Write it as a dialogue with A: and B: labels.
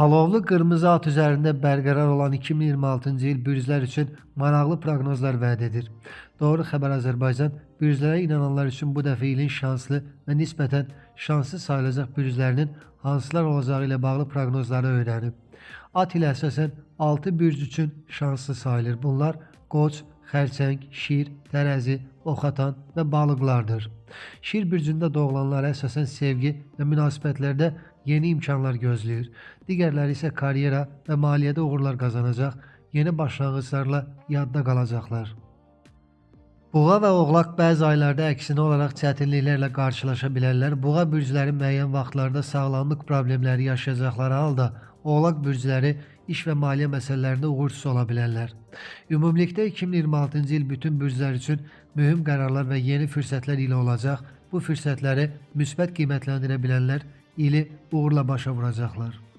A: Alovlu qırmızı at üzərində bərqərar olan 2026-cı il bürclər üçün maraqlı proqnozlar vəd edir. Doğru Xəbər Azərbaycan bürclərə inananlar üçün bu dəfə ilin şanslı və nisbətən şanssız sayılacaq bürclərinin hansılar olacağı ilə bağlı proqnozları öyrənib. At ilə əsasən 6 bürc üçün şanslı sayılır. Bunlar Qoç, Xərçəng, Şir, Tərəzi, Oxatan və Balıqlardır. Şir bürcündə doğulanlar əsasən sevgi və münasibətlərdə yeni imkanlar gözləyir. Digərləri isə karyera və maliyyədə uğurlar qazanacaq, yeni başlanğıclarla yadda qalacaqlar. Buğa və Oğlaq bəzi aylarda əksinə olaraq çətinliklərlə qarşılaşa bilərlər. Buğa bürcləri müəyyən vaxtlarda sağlamlıq problemləri yaşayacaqları halda Oğlaq bürcləri iş və maliyyə məsələlərində uğursuz ola bilərlər. Ümumilikdə 2026-cı il bütün bürclər üçün mühüm qərarlar və yeni fürsətlər ilə olacaq. Bu fürsətləri müsbət qiymətləndirə bilənlər ili uğurla başa vuracaqlar.